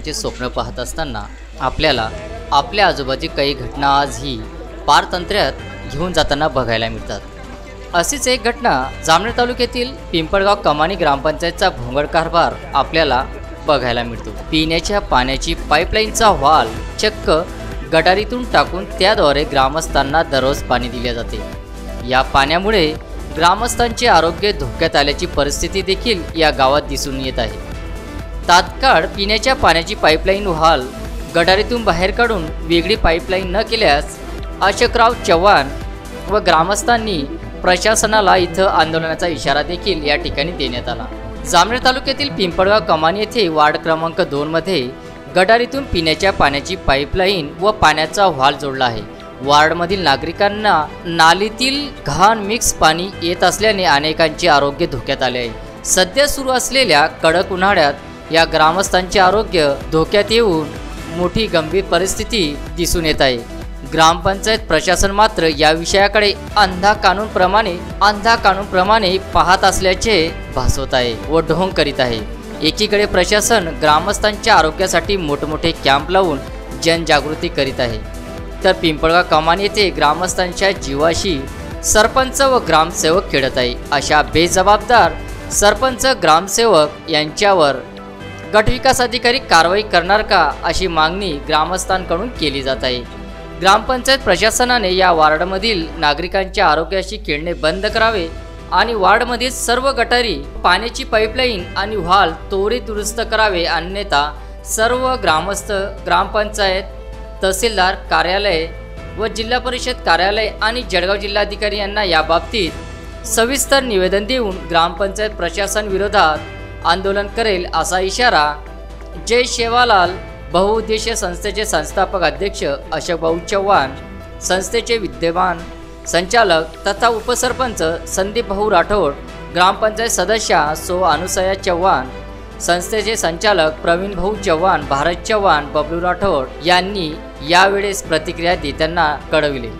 करण्याचे स्वप्न पाहत असताना आपल्याला आपल्या आजूबाजू काही घटना आजही पारतंत्र्यात घेऊन जाताना बघायला मिळतात। अशीच एक घटना जामनेर तालुक्यातील पिंपळगाव कमानी ग्रामपंचायतचा भोंगळ कारभार आपल्याला बघायला मिळतो। पिण्याच्या पाण्याची पाईपलाईनचा व्हाल चक्क गटारीतून टाकून त्याद्वारे ग्रामस्थांना दररोज पाणी दिले जाते। या पाण्यामुळे ग्रामस्थांचे आरोग्य धोक्यात आल्याची परिस्थिती देखील या गावात दिसून येत आहे। तात्काळ पिण्याच्या पाण्याची पाईपलाईन व्हाल गटारीतून बाहेर काढून वेगळी पाईपलाईन न केल्यास अशोकराव चव्हाण व ग्रामस्थांनी प्रशासनाला इथं आंदोलनाचा इशारा देखील या ठिकाणी देण्यात आला। जामनेर तालुक्यातील पिंपळगाव कमानी येथे वार्ड क्रमांक 2 मध्ये गटारीतून पिण्याच्या पाण्याची पाईपलाईन व पाण्याचा व्हाल जोडला आहे। वार्डमधील नागरिकांना नालीतील घाण मिक्स पाणी येत असल्याने अनेकांचे आरोग्य धोक्यात आले आहे। सध्या सुरू असलेल्या कडक उन्हाळ्यात या ग्रामस्थांचे आरोग्य धोक्यात येऊन मोठी गंभीर परिस्थिती दिसून येत आहे। ग्रामपंचायत प्रशासन मात्र या विषयाकडे अंधा कानूनप्रमाणे पाहत असल्याचे भासवत आहे व ढोंग करीत आहे। एकीकडे प्रशासन ग्रामस्थांच्या आरोग्यासाठी मोठमोठे कॅम्प लावून जनजागृती करीत आहे, तर पिंपळगाव कमानी येथे ग्रामस्थांच्या जीवाशी सरपंच व ग्रामसेवक खेळत आहे। अशा बेजबाबदार सरपंच ग्रामसेवक यांच्यावर गटविकास अधिकारी कारवाई करणार का, अशी मागणी ग्रामस्थांकडून केली जात आहे। ग्रामपंचायत प्रशासनाने या वार्डमधील नागरिकांच्या आरोग्याशी खेळणे बंद करावे आणि वार्डमधील सर्व गटारी, पाण्याची पाईपलाईन आणि व्हाल त्वरित दुरुस्त करावे, अन्यथा सर्व ग्रामस्थ ग्रामपंचायत, तहसीलदार कार्यालय व जिल्हा परिषद कार्यालय आणि जळगाव जिल्हाधिकारी यांना याबाबतीत सविस्तर निवेदन देऊन ग्रामपंचायत प्रशासन विरोधात आंदोलन करेल, असा इशारा जय सेवालाल बहुउद्देशीय संस्थेचे संस्थापक अध्यक्ष अशोकभाऊ चव्हाण, संस्थेचे विद्यमान संचालक तथा उपसरपंच संदीप भाऊ राठोड, ग्रामपंचायत सदस्या सो अनुसया चव्हाण, संस्थेचे संचालक प्रवीण भाऊ चव्हाण, भारत चव्हाण, बबलू राठोड यांनी यावेळेस प्रतिक्रिया देताना कळविले।